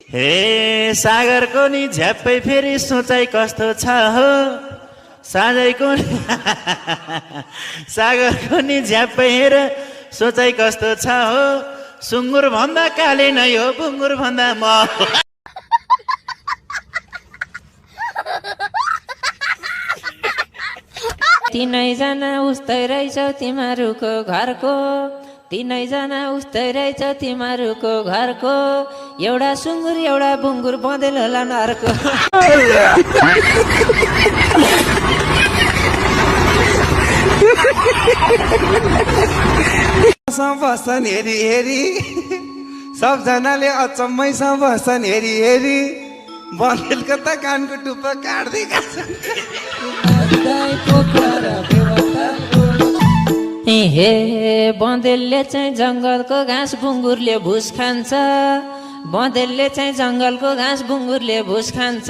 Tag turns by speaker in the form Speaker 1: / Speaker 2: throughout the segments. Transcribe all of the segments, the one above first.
Speaker 1: हे सागरको नि झ्याप्पै फेरि सोचाइ कस्तो छ हो साँझैको नि सागरको नि झ्याप्पै हेर सोचाइ कस्तो छ हो सुँगुर भन्दा काले नै हो बुङ्गुर भन्दा म
Speaker 2: तीनैजना उस्तै रहेछौ तिमीहरूको घरको तीनैजना उस्तै रहेछ तिमीहरूको घरको एउटा सुँगुर एउटा बुङ्गुर बँदेल होला नर्को
Speaker 3: बस्छन् हेरी हेरी सबजनाले अचम्मैसँग बस्छन् हेरी हेरी बन्देलको त कानको टुप्पा काट्दै
Speaker 2: हे बँदेलले चाहिँ जङ्गलको घाँस बुङ्गुरले भुस खान्छ बँदेलले चाहिँ जङ्गलको घाँस बुङ्गुरले भुस खान्छ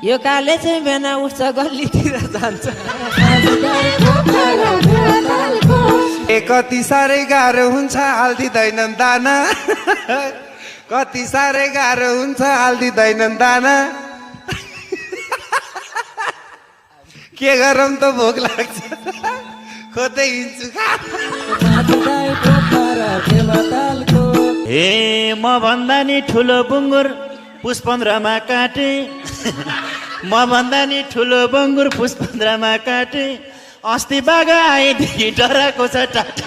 Speaker 2: यो काले चाहिँ बेना उठ्छ गल्लीतिर जान्छ
Speaker 3: कति साह्रै गाह्रो हुन्छ हालिदिँदैनन् दाना कति साह्रै गाह्रो हुन्छ हालिदिँदैनन् दाना के गरौँ त भोक लाग्छ खोज्दै हिँड्छु
Speaker 1: हे म भन्दा नि ठुलो बुङ्गुर पुस 15 काटे म भन्दा नि ठुलो बुङ्गुर पुस 15 काटे अस्ति बागा आएदेखि डराएको छ टाटे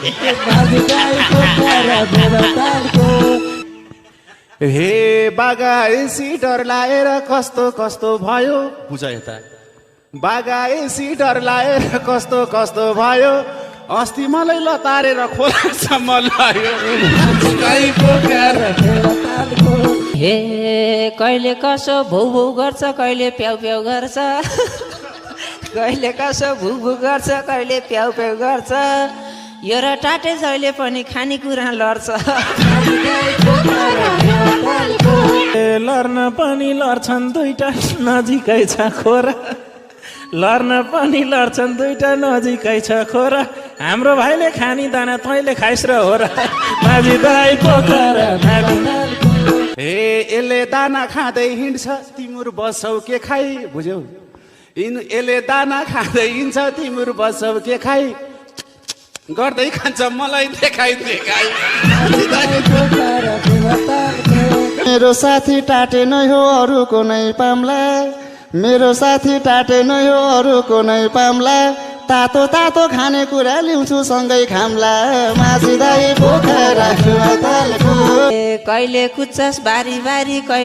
Speaker 4: हे बागा आएसी डर लाएर कस्तो कस्तो भयो बुझ यता बागा आएसी डर लाएर कस्तो कस्तो भयो अस्ति मलाई लतारेर खोलासम्म ल्यायो
Speaker 2: हे कहिले कसो भौ भौ गर्छ कहिले प्याउ प्याउ गर्छ कहिले कसो भु भु गर्छ कहिले प्याउ प्याउ गर्छ यो र टाटे जहिले पनि खानेकुरा लड्छ
Speaker 1: लड्न पनि लड्छन् दुईटा नजिकै छ खोरा लड्न पनि लड्छन् दुईटा नजिकै छ खोरा हाम्रो भाइले खानी दाना तैँले खाइस र हो र माझी दाइ पोखरा
Speaker 4: हे यसले दाना खाँदै हिँड्छ तिम्रो बसौ के खाइ बुझ्यौ यसले दाना खाँदै हिँड्छ तिम्रो बसौ के खाइ गर्दै खान्छ मलाई देखाइ देखाइ
Speaker 5: मेरो साथी टाटे नै हो अरूको नै पाम्ला मेरो साथी टाटे नै हो अरूको नै पाम्ला तातो तातो खानेकुरा ल्याउँछु सँगै खाम्ला माझी दाइ पोखरा
Speaker 2: कहिले कुच्छस बारी बारी